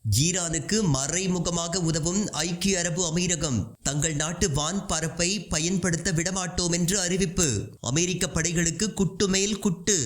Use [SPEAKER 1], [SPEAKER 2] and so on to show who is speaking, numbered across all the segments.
[SPEAKER 1] ஈரானுக்கு மறைமுகமாக உதவும் ஐக்கிய அரபு அமீரகம் தங்கள் நாட்டு வான் பரப்பை பயன்படுத்த விடமாட்டோம் என்று அறிவிப்பு. அமெரிக்க படைகளுக்கு குட்டு மேல் குட்டு.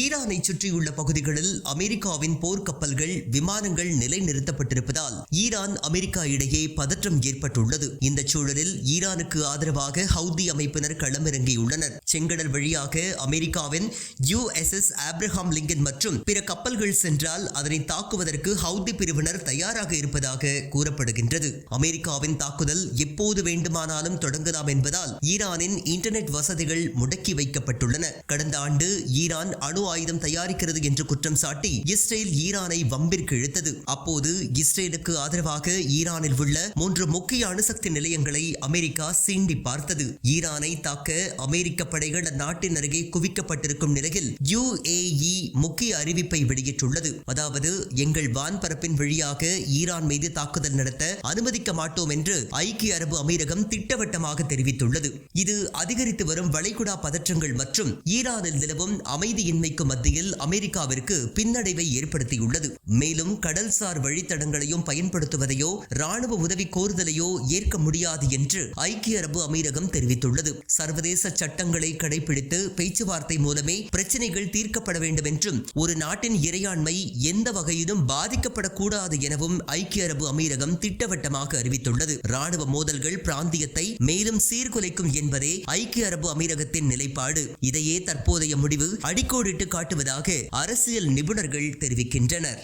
[SPEAKER 1] ஈரானை சுற்றியுள்ள பகுதிகளில் அமெரிக்காவின் போர்க்கப்பல்கள் விமானங்கள் நிலைநிறுத்தப்பட்டிருப்பதால் ஈரான் அமெரிக்கா இடையே பதற்றம் ஏற்பட்டுள்ளது. இந்த சூழலில் ஈரானுக்கு ஆதரவாக ஹவுதி அமைப்பினர் களமிறங்கியுள்ளனர். செங்கடல் வழியாக அமெரிக்காவின் USS ஆப்ரஹாம் லிங்கன் மற்றும் பிற கப்பல்கள் சென்றால் அதனை தாக்குவதற்கு ஹவுதி பிரிவினர் தயாராக இருப்பதாக கூறப்படுகின்றது. அமெரிக்காவின் தாக்குதல் எப்போது வேண்டுமானாலும் தொடங்கலாம் என்பதால் ஈரானின் இன்டர்நெட் வசதிகள் முடக்கி வைக்கப்பட்டுள்ளன. கடந்த ஆண்டு ஈரான் அணு ஆயுதம் தயாரிக்கிறது என்று குற்றம் சாட்டி இஸ்ரேல் ஈரானை வம்பிற்கு இழுத்தது. அப்போது இஸ்ரேலுக்கு ஆதரவாக ஈரானில் உள்ள 3 முக்கிய அணுசக்தி நிலையங்களை அமெரிக்கா சீண்டி பார்த்தது. ஈரானை தாக்க அமெரிக்க படைகள் அந்நாட்டின் அருகே குவிக்கப்பட்டிருக்கும் நிலையில் UAE முக்கிய அறிவிப்பை வெளியிட்டுள்ளது. அதாவது, எங்கள் வான்பரப்பின் வழியாக ஈரான் மீது தாக்குதல் நடத்த அனுமதிக்க மாட்டோம் என்று ஐக்கிய அரபு அமீரகம் திட்டவட்டமாக தெரிவித்துள்ளது. இது அதிகரித்து வரும் வளைகுடா பதற்றங்கள் மற்றும் ஈரானில் நிலவும் அமைதியின்மைக்கு மத்தியில் அமெரிக்காவிற்கு பின்னடைவை ஏற்படுத்தியுள்ளது. மேலும் கடல்சார் வழித்தடங்களையும் பயன்படுத்துவதையோ ராணுவ உதவி கோருதலையோ ஏற்க முடியாது என்று ஐக்கிய அரபு அமீரகம் தெரிவித்துள்ளது. சர்வதேச சட்டங்களை கடைபிடித்து பேச்சுவார்த்தை மூலமே பிரச்சனைகள் தீர்க்கப்பட வேண்டும் என்றும் ஒரு நாட்டின் இறையாண்மை எந்த வகையிலும் பாதிக்கப்படக்கூடாது எனவும் ஐக்கிய அரபு அமீரகம் திட்டவட்டமாக அறிவித்துள்ளது. ராணுவ மோதல்கள் பிராந்தியத்தை மேலும் சீர்குலைக்கும் என்பதே ஐக்கிய அரபு அமீரகத்தின் நிலைப்பாடு. இதையே தற்போதைய முடிவு அடிக்கோடிட்டு காட்டுவதாக அரசியல் நிபுணர்கள் தெரிவிக்கின்றனர்.